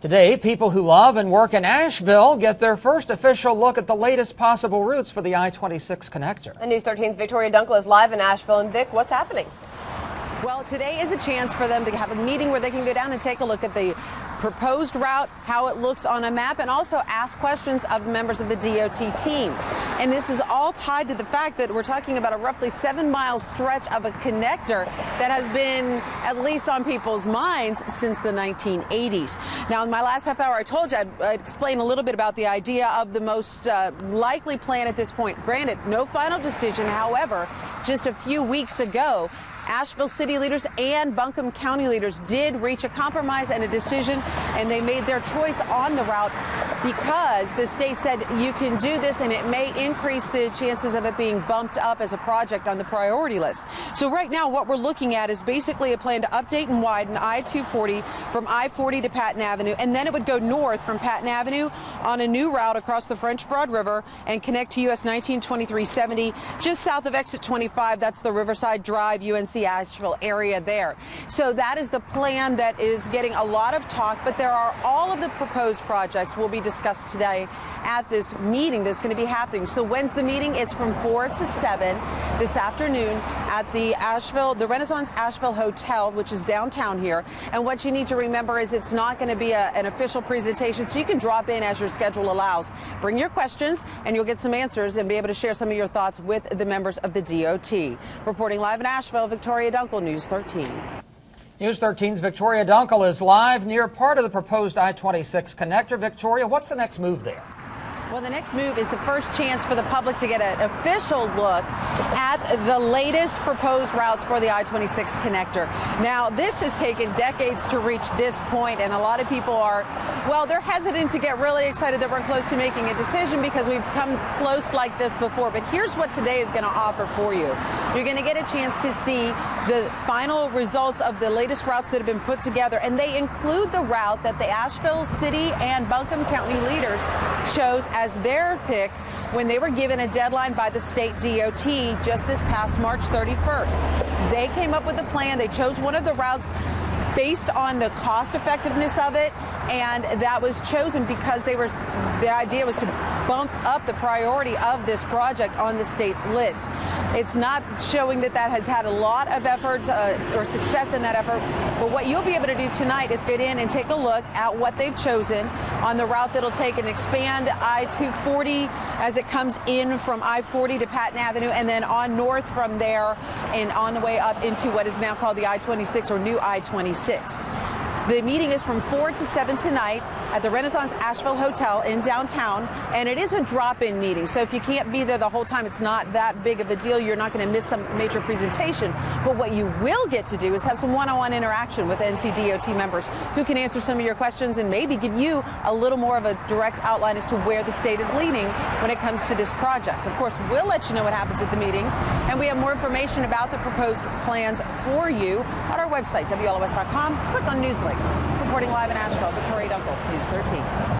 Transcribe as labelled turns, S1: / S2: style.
S1: Today, people who love and work in Asheville get their first official look at the latest possible routes for the I-26 connector.
S2: And News 13's Victoria Dunkel is live in Asheville. And Vic, what's happening?
S3: Well, today is a chance for them to have a meeting where they can go down and take a look at the proposed route, how it looks on a map, and also ask questions of members of the DOT team. And this is all tied to the fact that we're talking about a roughly 7-mile stretch of a connector that has been at least on people's minds since the 1980s. Now, in my last half hour, I told you I'd explain a little bit about the idea of the most likely plan at this point. Granted, no final decision. However, just a few weeks ago, Asheville city leaders and Buncombe County leaders did reach a compromise and a decision, and they made their choice on the route because the state said you can do this and it may increase the chances of it being bumped up as a project on the priority list. So right now what we're looking at is basically a plan to update and widen I-240 from I-40 to Patton Avenue, and then it would go north from Patton Avenue on a new route across the French Broad River and connect to US 192370 just south of exit 25. That's the Riverside Drive UNC-Asheville area there. So that is the plan that is getting a lot of talk, but there are all of the proposed projects will be discussed today at this meeting that's going to be happening. So when's the meeting? It's from 4 to 7 this afternoon at the Renaissance-Asheville Hotel, which is downtown here. And what you need to remember is it's not going to be an official presentation, so you can drop in as your schedule allows. Bring your questions and you'll get some answers and be able to share some of your thoughts with the members of the DOT. Reporting live in Asheville, Victoria Dunkel, News 13.
S1: News 13's Victoria Dunkel is live near part of the proposed I-26 connector. Victoria, what's the next move there?
S3: Well, the next move is the first chance for the public to get an official look at the latest proposed routes for the I-26 connector. Now, this has taken decades to reach this point, and a lot of people are, well, they're hesitant to get really excited that we're close to making a decision because we've come close like this before. But here's what today is going to offer for you. You're going to get a chance to see the final results of the latest routes that have been put together, and they include the route that the Asheville City and Buncombe County leaders chose as their pick when they were given a deadline by the state DOT just this past March 31st. They came up with a plan. They chose one of the routes based on the cost effectiveness of it, and that was chosen because the idea was to bump up the priority of this project on the state's list. It's not showing that has had a lot of effort or success in that effort, but what you'll be able to do tonight is get in and take a look at what they've chosen on the route that'll take and expand I-240 as it comes in from I-40 to Patton Avenue, and then on north from there and on the way up into what is now called the I-26 or new I-26. The meeting is from 4 to 7 tonight at the Renaissance-Asheville Hotel in downtown, and it is a drop-in meeting. So if you can't be there the whole time, it's not that big of a deal. You're not going to miss some major presentation. But what you will get to do is have some one-on-one interaction with NCDOT members who can answer some of your questions and maybe give you a little more of a direct outline as to where the state is leaning when it comes to this project. Of course, we'll let you know what happens at the meeting, and we have more information about the proposed plans for you on our website, WLOS.com. Click on News Links. Reporting live in Asheville, Victoria Dunkel, News 13.